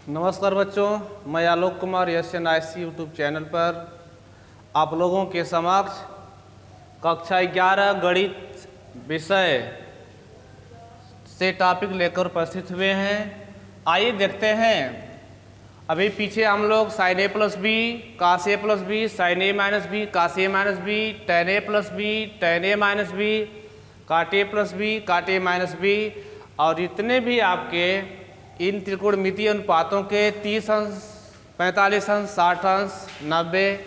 नमस्कार बच्चों, मैं Alok Kumar SNIC YouTube channel पर आप लोगों के समक्ष कक्षा 11 गणित विषय से टॉपिक लेकर उपस्थित हुए हैं। आइए देखते हैं। अभी पीछे हम लोग sin a plus B, cos a plus B, sin a minus B, cos a minus B, tan a plus B, tan a minus B, cot a plus B, cot a minus B और जितने भी आपके इन त्रिकोणमितीय अनुपातों के 30 अंश, 45 अंश, 60 अंश, 90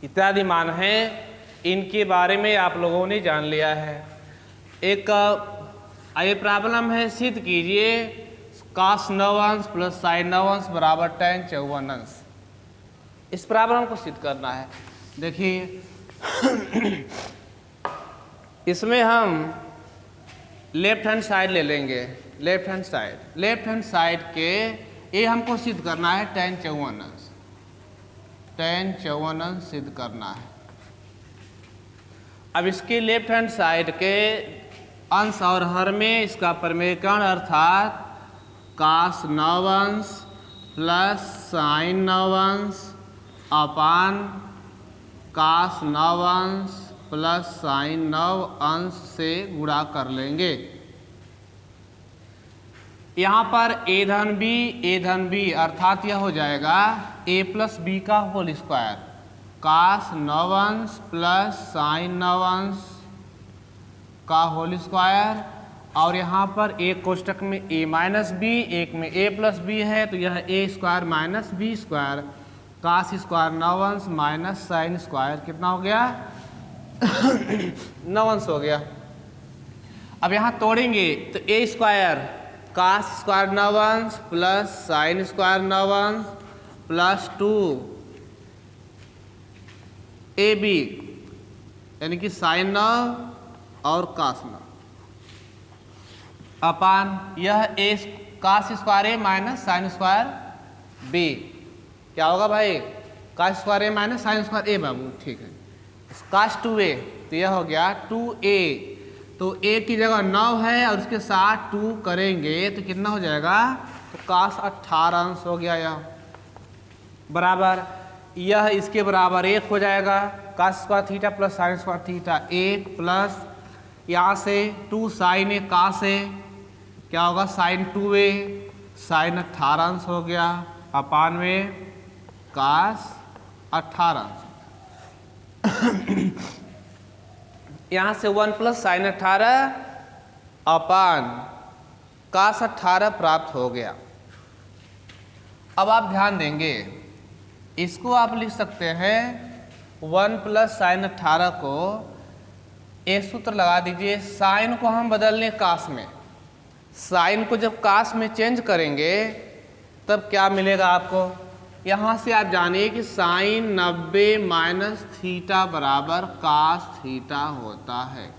इत्यादि मान हैं, इनके बारे में आप लोगों ने जान लिया है। एक ये प्रॉब्लम है, सिद्ध कीजिए cos 9 अंश प्लस sin 9 अंश बराबर tan 54 अंश। इस प्रॉब्लम को सिद्ध करना है। देखिए इसमें हम लेफ्ट हैंड साइड ले लेंगे। लेफ्ट हैंड साइड के ये हमको सिद्ध करना है tan 54 अंश। tan 54 अंश सिद्ध करना है। अब इसके लेफ्ट हैंड साइड के अंश और हर में इसका परिमेयकरण अर्थात cos 9 अंश प्लस sin 9 अंश अपान cos 9 अंश प्लस sin 9 अंश से गुणा कर लेंगे। यहाँ पर a धन b अर्थात यह हो जाएगा a प्लस बी का होल स्क्वायर cos 9 अंश प्लस sin 9 अंश का होल स्क्वायर और यहाँ पर एक कोष्टक में a माइनस बी, एक में a प्लस बी है तो यह a square minus B square cos square 9 अंश माइनस sin स्क्वायर कितना हो गया 9 अंश हो गया। अब यहाँ तोड़ेंगे तो a स्क्वायर cos स्क्वायर 9 अंश प्लस sin स्क्वायर 9 अंश प्लस 2ab यानी कि sin 9 और cos 9 अपान यह a cos square a minus sin square b क्या होगा भाई cos square a minus sin square a बाबू ठीक है। cos 2a तो यह हो गया 2a तो a की जगह 9 है और उसके साथ 2 करेंगे तो कितना हो जाएगा तो cos 18 अंश हो गया। यह बराबर यह इसके बराबर 1 हो जाएगा cos square theta plus sin square theta 1 plus यहाँ से 2 sin a cos a क्या होगा sin 2a sin 18 अंश हो गया अपान में cos 18 अंश। यहाँ से 1 प्लस sin 18 अपान cos 18 प्राप्त हो गया। अब आप ध्यान देंगे इसको आप लिख सकते हैं 1 प्लस sin 18 को एक सूत्र लगा दीजिए। साइन को हम बदल लें cos में, साइन को जब cos में चेंज करेंगे तब क्या मिलेगा आपको। यहाँ से आप जानिए कि साइन 90 माइनस थीटा बराबर cos थीटा होता है।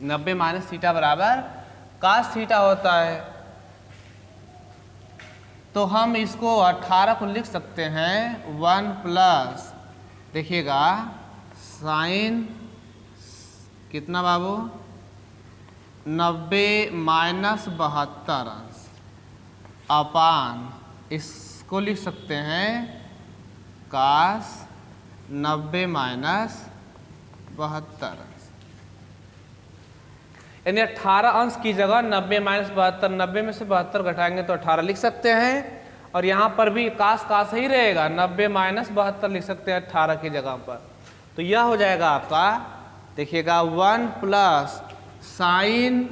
90 माइनस थीटा बराबर cos थीटा होता है। तो हम इसको 18 को लिख सकते हैं 1 प्लस देखिएगा साइन कितना बाबू 90 माइनस 72 अंश अपान इसको लिख सकते हैं cos 90 माइनस 72 अंश यानी 18 अंश की जगह 90 माइनस 72, 90 में से 72 घटाएंगे तो 18 लिख सकते हैं। और यहाँ पर भी cos ही रहेगा 90 माइनस 72 लिख सकते हैं 18 की जगह पर। तो यह हो जाएगा आपका देखिएगा 1 plus sign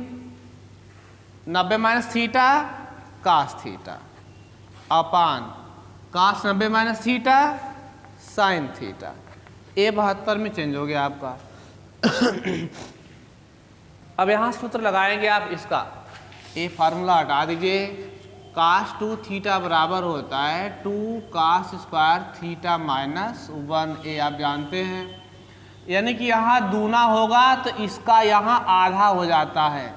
90 minus theta cos theta upon cos 90 minus theta sine theta. a 72 में चेंज हो गया आपका। अब यहाँ सूत्र लगाएंगे आप इसका, a फार्मूला हटा दीजिए। cos 2 थीटा बराबर होता है 2 cos square theta minus 1a आप जानते हैं। यानी कि यहाँ दूना होगा तो इसका यहाँ आधा हो जाता है।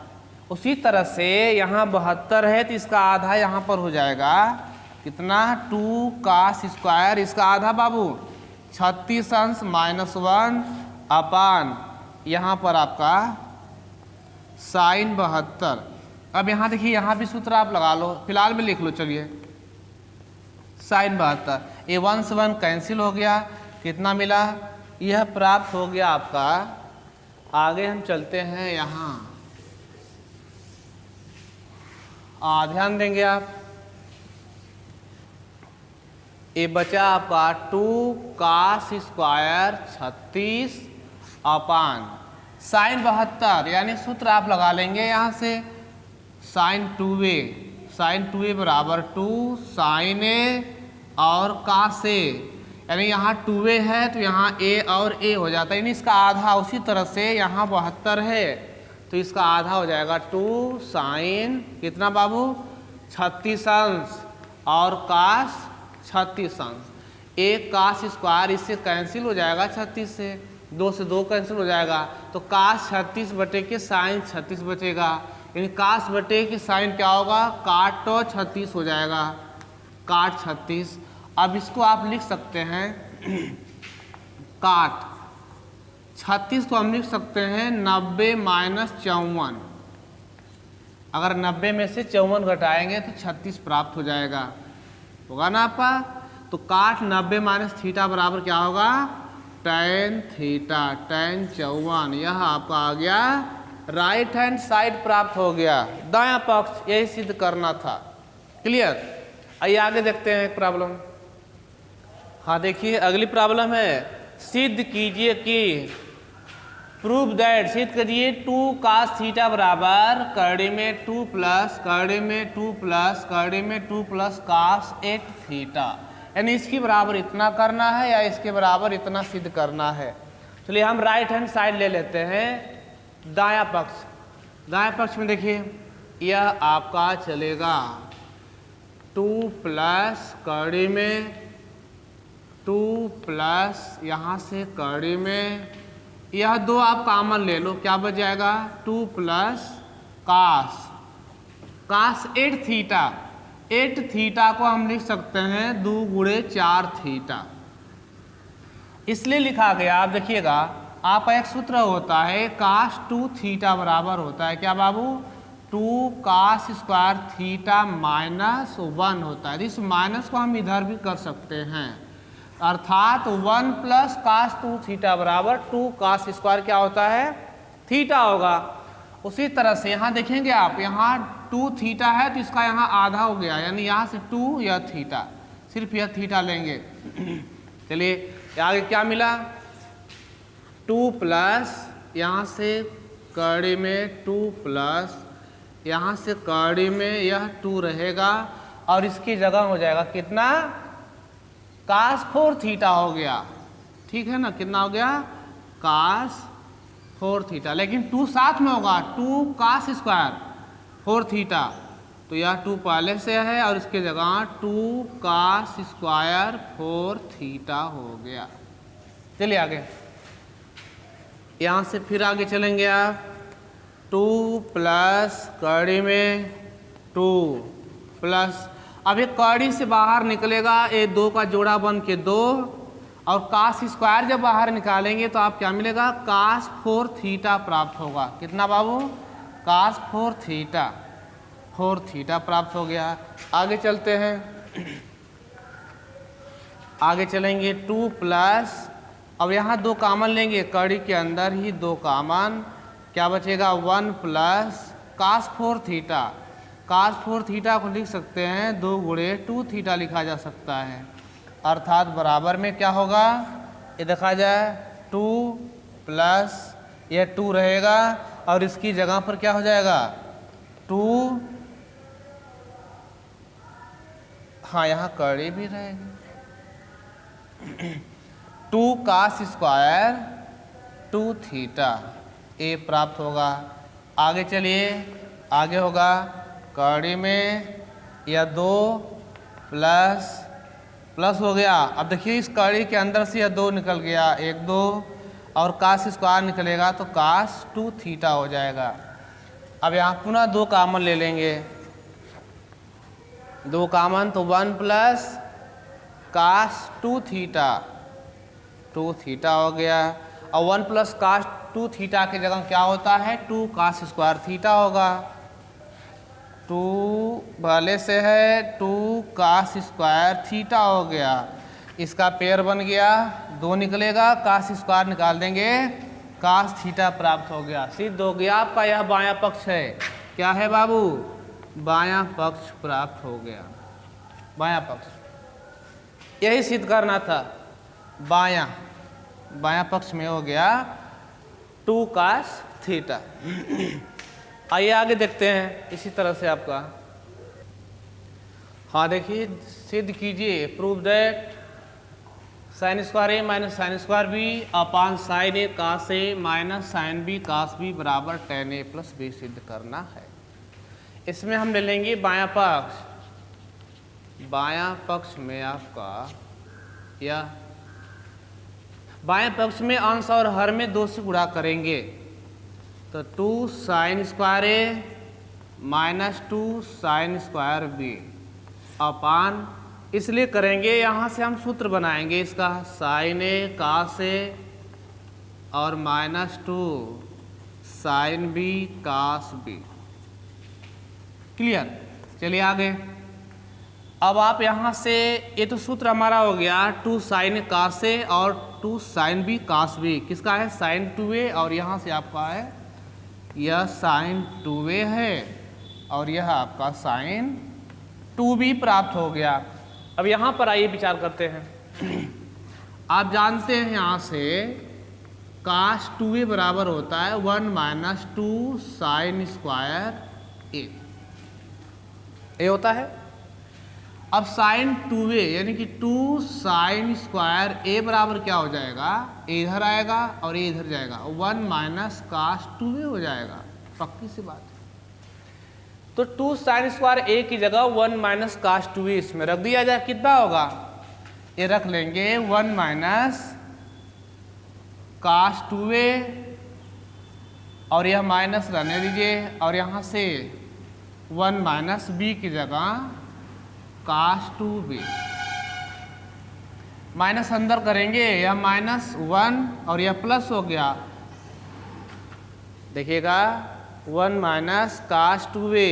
उसी तरह से यहाँ 72 है तो इसका आधा यहाँ पर हो जाएगा कितना 2 cos स्क्वायर इसका आधा बाबू 36 अंश माइनस 1 अपान यहाँ पर आपका साइन 72 अब यहाँ देखिए, यहाँ भी सूत्र आप लगा लो, फिलहाल में लिख लो। चलिए साइन 72, ये 1 से 1 कैंसिल हो गया, कितना मिला, यह प्राप्त हो गया आपका। आगे हम चलते हैं यहाँ, ध्यान देंगे आप, ये बचा आपका 2 cos स्क्वायर 36 अपान साइन 72, यानी सूत्र आप लगा लेंगे यहाँ से, साइन 2a बराबर 2 साइन a और cos a, यानी यहाँ 2a है तो यहाँ a और a हो जाता है, यानी इसका आधा। उसी तरह से यहाँ 72 है तो इसका आधा हो जाएगा 2 साइन कितना बाबू 36 अंश और cos 36 अंश। एक cos स्क्वायर इससे कैंसिल हो जाएगा 36 से, 2 से 2 कैंसिल हो जाएगा, तो cos 36 बटे के साइन 36 बचेगा, यानी cos बटे के साइन क्या होगा, काट 36 हो जाएगा, काट 36। अब इसको आप लिख सकते हैं काट 36 को हम लिख सकते हैं 90 माइनस 54। अगर 90 में से 54 घटाएंगे तो 36 प्राप्त हो जाएगा, होगा ना आपका। तो काट 90 माइनस थीटा बराबर क्या होगा, tan थीटा, tan 54। यह आपका आ गया राइट हैंड साइड प्राप्त हो गया, दायां पक्ष, यही सिद्ध करना था। क्लियर। आइए आगे देखते हैं एक प्रॉब्लम। हाँ देखिए अगली प्रॉब्लम है, सिद्ध कीजिए कि प्रूव दैट, सिद्ध करिए 2 cos थीटा बराबर करड़ी में 2 प्लस करड़ी में 2 प्लस करड़ी में 2 प्लस cos 8 थीटा, यानी इसके बराबर इतना करना है या इसके बराबर इतना सिद्ध करना है। चलिए हम राइट हैंड साइड ले लेते हैं, दायां पक्ष। दायां पक्ष में देखिए यह आपका चलेगा 2 प्लस कड़ी में 2 प्लस यहाँ से कड़ी में, यह 2 आप कॉमन ले लो, क्या बच जाएगा 2 प्लस cos 8 थीटा। 8 थीटा को हम लिख सकते हैं 2 गुणे 4 थीटा, इसलिए लिखा गया। आप देखिएगा आपका एक सूत्र होता है cos 2 थीटा बराबर होता है क्या बाबू, 2 cos स्क्वायर थीटा माइनस 1 होता है। इस माइनस को हम इधर भी कर सकते हैं, अर्थात 1 प्लस cos 2 थीटा बराबर 2 cos स्क्वायर क्या होता है, थीटा होगा। उसी तरह से यहाँ देखेंगे आप, यहाँ 2 थीटा है तो इसका यहाँ आधा हो गया, यानी यहाँ से 2 यह थीटा, सिर्फ यह थीटा लेंगे। चलिए आगे क्या मिला, 2 प्लस यहाँ से कड़ी में 2 प्लस यहाँ से कड़ी में यह 2 रहेगा और इसकी जगह हो जाएगा कितना, cos 4 थीटा हो गया, ठीक है ना, कितना हो गया cos 4 थीटा, लेकिन 2 साथ में होगा, 2 cos स्क्वायर 4 थीटा, तो यह 2 पहले से है और इसके जगह 2 cos स्क्वायर 4 थीटा हो गया। चलिए आगे, यहाँ से फिर आगे चलेंगे आप, 2 प्लस कड़ी में 2 प्लस, अब ये कड़ी से बाहर निकलेगा, ये 2 का जोड़ा बन के 2 और cos स्क्वायर जब बाहर निकालेंगे तो आप क्या मिलेगा, cos 4 थीटा प्राप्त होगा। कितना बाबू, cos 4 थीटा प्राप्त हो गया। आगे चलते हैं, आगे चलेंगे 2 प्लस, अब यहाँ 2 कॉमन लेंगे, कड़ी के अंदर ही 2 कॉमन, क्या बचेगा 1 plus cos 4 theta. cos 4 theta को लिख सकते हैं 2 गुणे 2 थीटा लिखा जा सकता है, अर्थात बराबर में क्या होगा, ये देखा जाए 2 प्लस यह 2 रहेगा और इसकी जगह पर क्या हो जाएगा 2, हाँ यहाँ कड़ी भी रहेगी, 2 cos स्क्वायर 2 थीटा, ये प्राप्त होगा। आगे चलिए, आगे होगा कड़ी में यह 2 प्लस प्लस हो गया। अब देखिए इस कड़ी के अंदर से यह 2 निकल गया, 1 2 और cos स्क्वायर निकलेगा तो cos 2 थीटा हो जाएगा। अब यहाँ पुनः 2 कॉमन ले लेंगे, 2 कॉमन तो 1 प्लस cos 2 थीटा, 2 थीटा हो गया, और 1 प्लस cos 2 थीटा की जगह क्या होता है 2 cos स्क्वायर थीटा होगा। 2 भले से है 2 cos स्क्वायर थीटा हो गया, इसका पेयर बन गया 2 निकलेगा, cos स्क्वायर निकाल देंगे, cos थीटा प्राप्त हो गया। सिद्ध हो गया आपका यह बायां पक्ष है। क्या है बाबू? बायां पक्ष प्राप्त हो गया। बायां पक्ष यही सिद्ध करना था। बायां पक्ष में हो गया 2 cos थीटा। आइए आगे देखते हैं इसी तरह से आपका। हाँ देखिए, सिद्ध कीजिए, prove that sine square A minus sine square B upon sine A cos A minus sine B cos B बराबर tan a प्लस बी सिद्ध करना है। इसमें हम ले लेंगे बायां पक्ष। बायां पक्ष में आपका या बाएं पक्ष में अंश और हर में 2 से गुणा करेंगे तो 2 sign square A minus 2 sign square B अपान, इसलिए करेंगे यहाँ से हम सूत्र बनाएंगे इसका, साइन ए कास ए और minus 2 sine B cos B. Clear? चलिए आगे। अब आप यहाँ से ये तो सूत्र हमारा हो गया 2 साइन ए कास ए और 2 साइन बी कास बी, किसका है? साइन 2a, और यहाँ से आपका है यह साइन 2a है और यह आपका साइन 2b प्राप्त हो गया। अब यहाँ पर आइए विचार करते हैं। आप जानते हैं यहाँ से cos 2a बराबर होता है 1 माइनस 2 साइन स्क्वायर ए, ये होता है। अब साइन 2a यानी कि 2 साइन स्क्वायर ए बराबर क्या हो जाएगा? ए इधर आएगा और ए इधर जाएगा, 1 माइनस cos 2a हो जाएगा। पक्की सी बात है। तो 2 साइन स्क्वायर ए की जगह 1 माइनस cos 2a इसमें रख दिया जाए, कितना होगा? ये रख लेंगे 1 माइनस cos 2a और यह माइनस रहने दीजिए, और यहाँ से 1 माइनस b की जगह cos 2b, माइनस अंदर करेंगे, यह माइनस 1 और यह प्लस हो गया। देखिएगा 1 माइनस cos 2a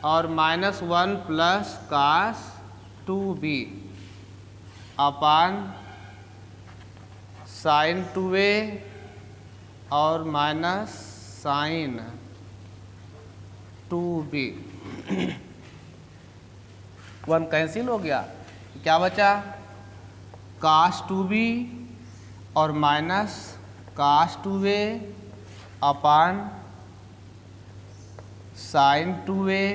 और माइनस 1 प्लस cos 2b अपान साइन 2a और माइनस साइन 2b। 1 कैंसिल हो गया, क्या बचा? cos 2b और minus cos 2a upon sine 2a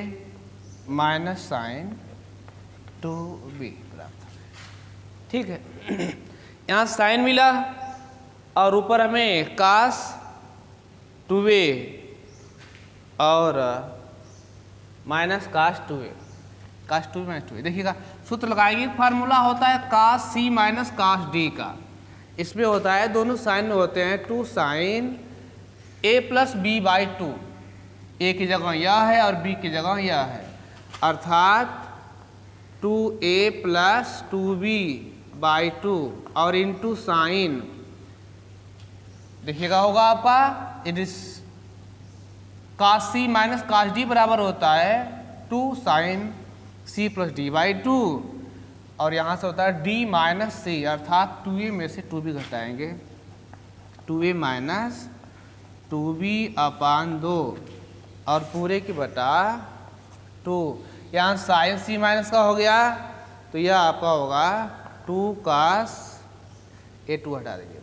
minus sine 2b प्राप्त। ठीक है, यहाँ साइन मिला और ऊपर हमें cos 2a और minus cos 2a, cos 2 minus 2a। देखिएगा सूत्र लगाएंगे, फार्मूला होता है cos c minus cos d का। इसमें होता है, दोनों साइन में होते हैं 2 sine a plus b by 2। a की जगह यह है और b की जगह यह है, अर्थात 2a प्लस 2b बाई 2 और इंटू साइन। देखिएगा होगा आपका it is cos c minus cos d बराबर होता है 2 sine c plus D by 2, और यहाँ से होता है d माइनस c, अर्थात 2a में से 2b घटाएंगे, 2a माइनस 2b अपान 2 और पूरे की बटा 2। यहाँ साइन c माइनस का हो गया तो यह आपका होगा 2 cos a, 2 हटा दीजिए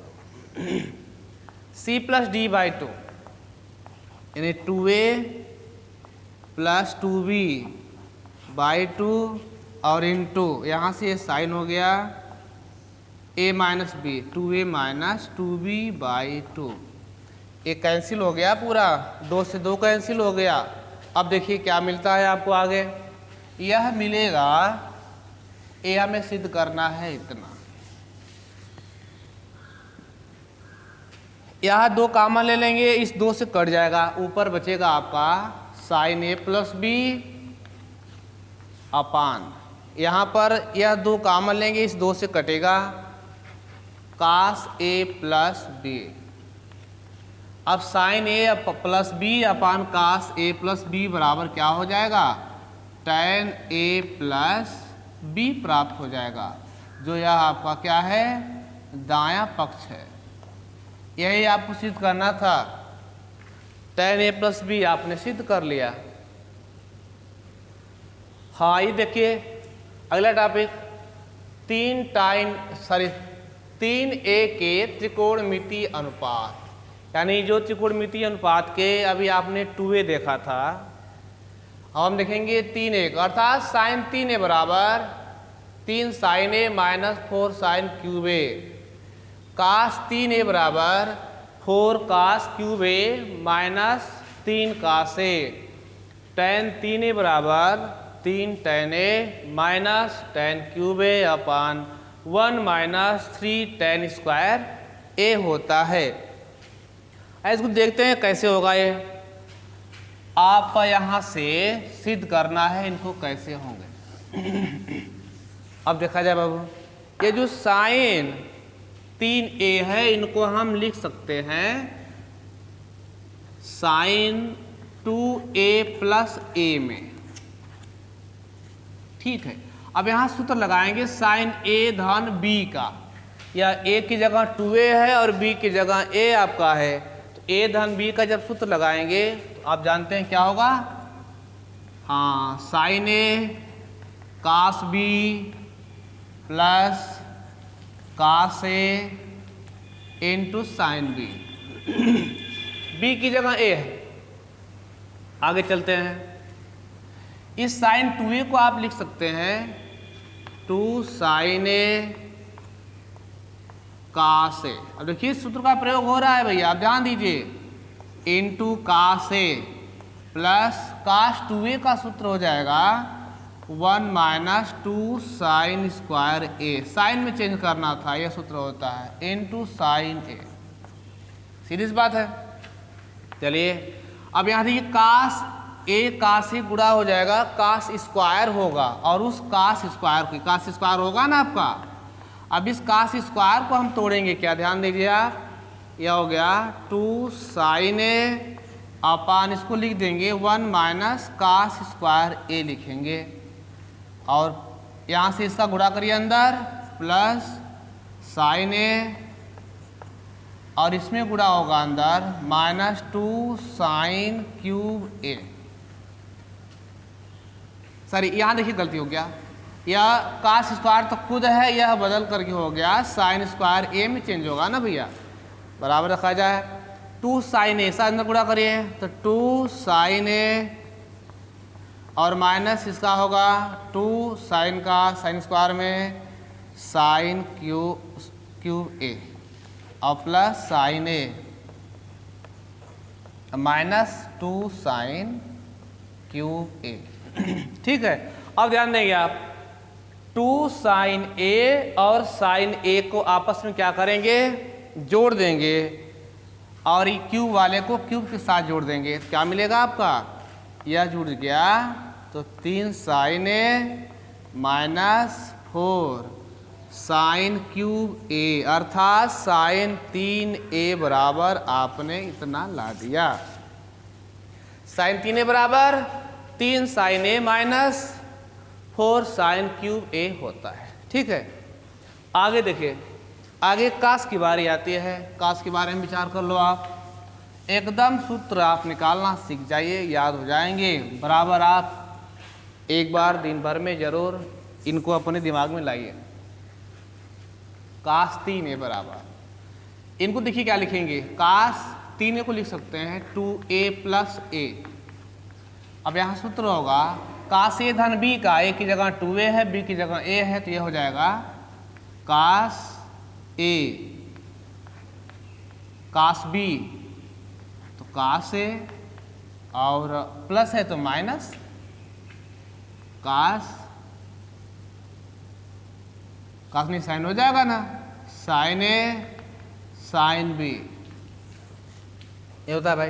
c प्लस डी बाई 2 यानी 2a प्लस 2b बाई 2 और इंटू यहाँ से ये साइन हो गया a minus B, 2a minus 2b by 2। ये कैंसिल हो गया पूरा, 2 से 2 कैंसिल हो गया। अब देखिए क्या मिलता है आपको आगे, यह मिलेगा, ये हमें सिद्ध करना है इतना। यहाँ 2 कॉमन ले लेंगे, इस 2 से कट जाएगा, ऊपर बचेगा आपका साइन a प्लस बी अपान, यहाँ पर यह 2 कॉमन लेंगे, इस 2 से कटेगा cos a प्लस बी अब साइन ए प्लस बी अपान कास ए प्लस बी बराबर क्या हो जाएगा, tan ए प्लस बी प्राप्त हो जाएगा, जो यह आपका क्या है, दायां पक्ष है। यही आपको सिद्ध करना था। tan ए प्लस बी आपने सिद्ध कर लिया। हाँ, ये देखिए अगला टॉपिक, 3a के त्रिकोणमितीय अनुपात, यानी जो त्रिकोणमितीय अनुपात के अभी आपने 2a देखा था, अब हम देखेंगे 3a, अर्थात साइन 3a बराबर 3 साइन ए माइनस 4 साइन क्यूब ए, कास 3a बराबर 4 कास क्यूब ए माइनस 3 कास ए, tan 3a बराबर 3 tan ए माइनस tan क्यूब ए अपान 1 माइनस 3 tan स्क्वायर ए होता है। इसको देखते हैं कैसे होगा ये। आप यहाँ से सिद्ध करना है इनको कैसे होंगे। अब देखा जाए बाबू, ये जो साइन 3a है इनको हम लिख सकते हैं साइन 2a प्लस a में, ठीक है। अब यहाँ सूत्र लगाएंगे साइन a धन b का, या a की जगह 2a है और b की जगह a आपका है, तो a धन b का जब सूत्र लगाएंगे तो आप जानते हैं क्या होगा, हाँ, sine a cos b plus cos a into sine b, b की जगह a है। आगे चलते हैं, इस साइन 2a को आप लिख सकते हैं 2 साइन a कास ए। अब देखिए सूत्र का प्रयोग हो रहा है भैया, आप ध्यान दीजिए, इंटू कास ए प्लस कास 2a का सूत्र हो जाएगा 1 माइनस 2 साइन स्क्वायर ए, साइन में चेंज करना था, यह सूत्र होता है, इंटू साइन ए। सीरीज बात है। चलिए अब यहाँ देखिए कास ए कास से गुणा हो जाएगा, कास स्क्वायर होगा, और उस कास स्क्वायर की, कास स्क्वायर होगा ना आपका, अब इस कास स्क्वायर को हम तोड़ेंगे क्या, ध्यान दीजिए आप, यह हो गया 2 साइन ए अपान इसको लिख देंगे 1 माइनस कास स्क्वायर ए लिखेंगे, और यहाँ से इसका गुणा करिए अंदर, प्लस साइन ए, और इसमें गुणा होगा अंदर माइनस 2 साइन क्यूब ए। सॉरी, यहाँ देखिए गलती हो गया, यह कास स्क्वायर तो खुद है, यह बदल करके हो गया साइन स्क्वायर ए में चेंज होगा ना भैया, बराबर रखा जाए 2 साइन ए, साइन में गुणा करिए तो 2 साइन ए, और माइनस इसका होगा 2 साइन का, साइन स्क्वायर में साइन क्यूब ए, और प्लस साइन ए माइनस 2 साइन क्यूब ए, ठीक है। अब ध्यान देंगे आप, 2 साइन ए और साइन ए को आपस में क्या करेंगे, जोड़ देंगे, और ये क्यूब वाले को क्यूब के साथ जोड़ देंगे, तो क्या मिलेगा आपका, यह जुड़ गया, तो 3 साइन ए माइनस 4 साइन क्यूब ए, अर्थात साइन 3a बराबर आपने इतना ला दिया। साइन 3a बराबर 3 साइन ए माइनस 4 साइन क्यूब ए होता है, ठीक है। आगे देखिए, आगे कास की बारी आती है, कास के बारे में विचार कर लो आप, एकदम सूत्र आप निकालना सीख जाइए, याद हो जाएंगे, बराबर आप एक बार दिन भर में जरूर इनको अपने दिमाग में लाइए। कास 3a बराबर, इनको देखिए क्या लिखेंगे, कास 3a को लिख सकते हैं 2a प्लस a। अब यहाँ सूत्र होगा कास ए धन b का, a की जगह 2a है, b की जगह a है, तो यह हो जाएगा कास a कास b, तो कास a, और प्लस है तो माइनस कास नहीं साइन हो जाएगा ना, साइन ए साइन बी, ये होता है भाई,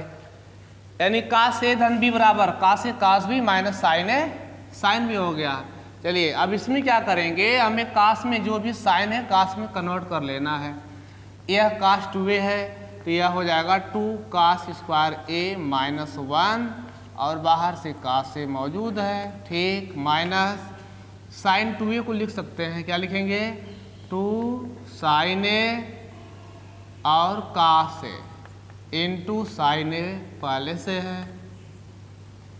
यानी कास ए धन बी बराबर कास ए कास बी माइनस साइन ए साइन बी हो गया। चलिए अब इसमें क्या करेंगे, हमें कास में जो भी साइन है कास में कन्वर्ट कर लेना है। यह कास 2a है, तो यह हो जाएगा 2 cos स्क्वायर a माइनस 1 और बाहर से cos a मौजूद है, ठीक, माइनस साइन 2a को लिख सकते हैं, क्या लिखेंगे 2 sin a और cos a इंटू साइन ए पहले से है।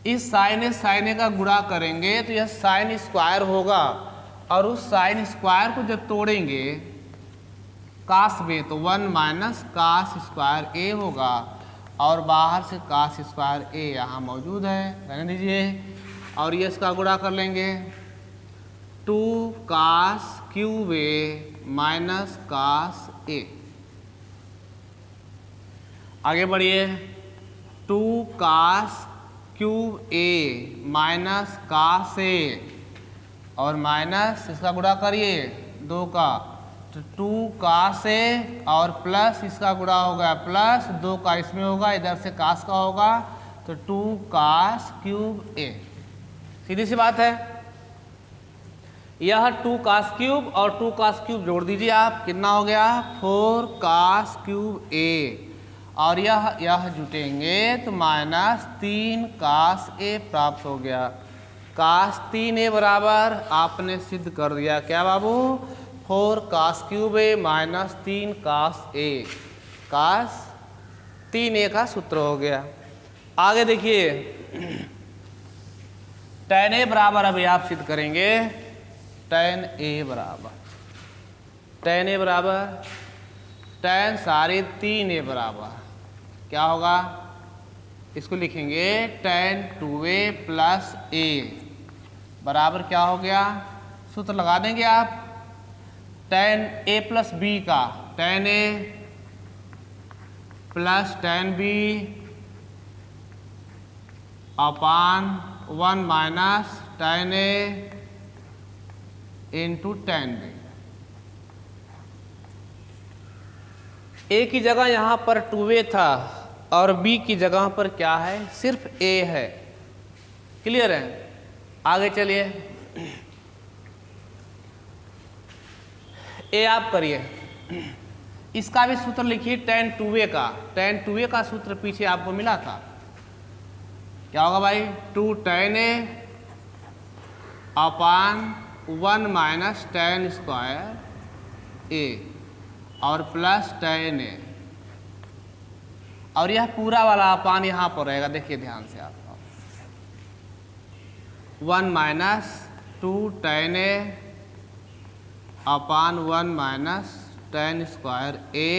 इस साइन ए का गुणा करेंगे तो यह साइन स्क्वायर होगा और उस साइन स्क्वायर को जब तोड़ेंगे कास में तो 1 माइनस कास स्क्वायर ए होगा और बाहर से कास स्क्वायर ए यहाँ मौजूद है, रहने दीजिए। और ये इसका गुणा कर लेंगे 2 कास क्यूब ए माइनस कास ए। आगे बढ़िए 2 कास cube A minus cos A और माइनस इसका गुणा करिए 2 का तो 2 कास ए और प्लस इसका गुणा होगा प्लस 2 का इसमें होगा, इधर से कास का होगा तो 2 कास क्यूब ए। सीधी सी बात है, यह 2 कास क्यूब और 2 कास क्यूब जोड़ दीजिए आप, कितना हो गया 4 कास क्यूब ए और यह जुटेंगे तो माइनस 3 कास ए प्राप्त हो गया। कास 3a बराबर आपने सिद्ध कर दिया, क्या बाबू 4 कास क्यूब ए माइनस 3 कास ए, कास 3a का सूत्र हो गया। आगे देखिए tan a बराबर अभी आप सिद्ध करेंगे, tan a बराबर tan सारे 3a बराबर क्या होगा, इसको लिखेंगे tan 2a प्लस a बराबर क्या हो गया, सूत्र लगा देंगे आप tan a प्लस b का tan a plus tan b upon 1 minus tan a into tan b। a की जगह यहाँ पर 2a था और b की जगह पर क्या है, सिर्फ a है, क्लियर है। आगे चलिए a आप करिए, इसका भी सूत्र लिखिए tan 2a का, tan 2a का सूत्र पीछे आपको मिला था, क्या होगा भाई 2 tan a upon 1 minus tan square a और प्लस tan a और यह पूरा वाला अपान यहाँ पर रहेगा, देखिए ध्यान से आप 1 minus 2 tan a upon 1 minus tan square a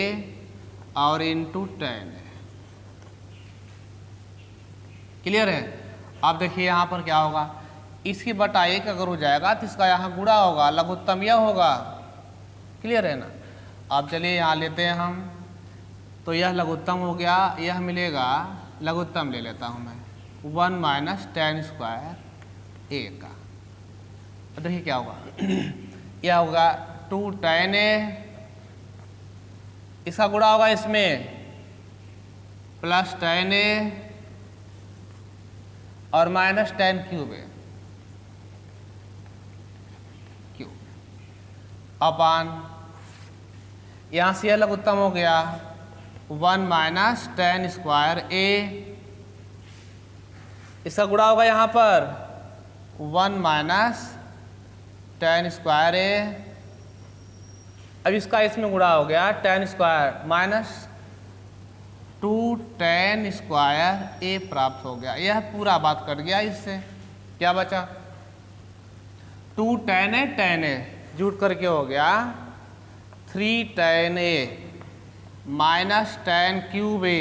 और इंटू tan a, क्लियर है। अब देखिए यहाँ पर क्या होगा, इसकी बटा 1 अगर हो जाएगा तो इसका यहाँ गुणा होगा, लघुत्तम यह होगा, क्लियर है ना। अब चलिए यहाँ लेते हैं हम, तो यह लघुत्तम हो गया, यह मिलेगा लघुत्तम ले लेता हूँ मैं 1 माइनस tan स्क्वायर ए का। अब देखिए क्या होगा यह होगा 2 tan a, इसका गुणा होगा इसमें प्लस tan a और minus tan cube a cube अपान यहाँ से यह लघुत्तम हो गया 1 माइनस tan स्क्वायर a, इसका गुणा होगा यहाँ पर 1 माइनस tan स्क्वायर a, अब इसका इसमें गुणा हो गया tan square minus 2 tan square a प्राप्त हो गया। यह पूरा बात कट गया, इससे क्या बचा 2 tan a जुट करके हो गया 3 tan a minus tan cube a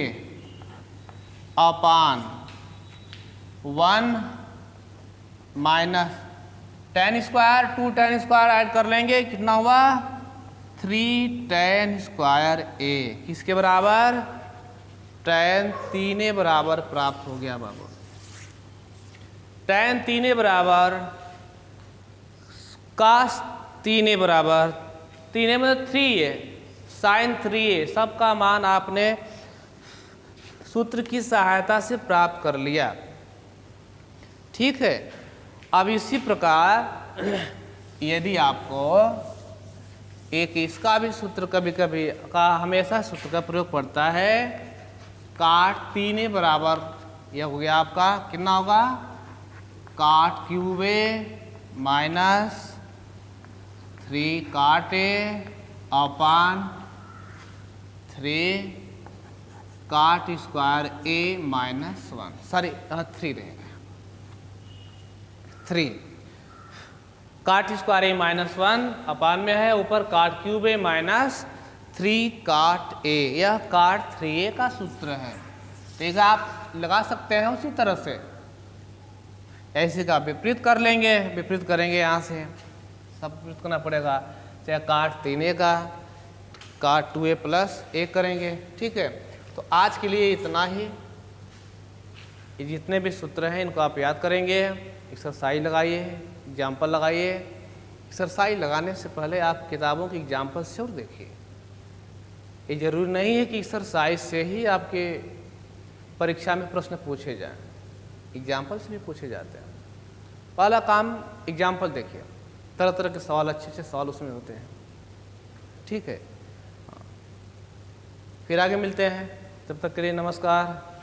upon 1 minus tan square 2 tan square add कर लेंगे, कितना हुआ 3 tan स्क्वायर a, किसके बराबर tan 3a बराबर प्राप्त हो गया बाबू। tan 3a बराबर cos 3a बराबर 3a मतलब 3a sin 3a, सबका मान आपने सूत्र की सहायता से प्राप्त कर लिया, ठीक है। अब इसी प्रकार यदि आपको एक इसका भी सूत्र कभी कभी का हमेशा सूत्र का प्रयोग पड़ता है, काट 3a बराबर, यह हो गया आपका कितना होगा, काट क्यूब ए माइनस 3 काट ए अपान 3 काट स्क्वायर ए माइनस 1, सॉरी 3 रहेगा, 3 काट स्क्वायर ए माइनस 1 अपान में है, ऊपर काट क्यूब ए माइनस 3 काट ए, यह काट 3a का सूत्र है। ठीक है, आप लगा सकते हैं उसी तरह से, ऐसे का विपरीत कर लेंगे, विपरीत करेंगे यहाँ से, सब विपरीत करना पड़ेगा, चाहे काट 3a का काट 2a प्लस a करेंगे। ठीक है, तो आज के लिए इतना ही, ये जितने भी सूत्र हैं इनको आप याद करेंगे, एक्सरसाइज लगाइए, एग्जाम्पल लगाइए। एक्सरसाइज लगाने से पहले आप किताबों के एग्जाम्पल जरूर देखिए। ये जरूरी नहीं है कि एक्सरसाइज से ही आपके परीक्षा में प्रश्न पूछे जाएं, एग्जाम्पल से भी पूछे जाते हैं। पहला काम एग्जाम्पल देखिए, तरह तरह के सवाल, अच्छे अच्छे सवाल उसमें होते हैं। ठीक है, फिर आगे मिलते हैं, तब तक के लिए नमस्कार।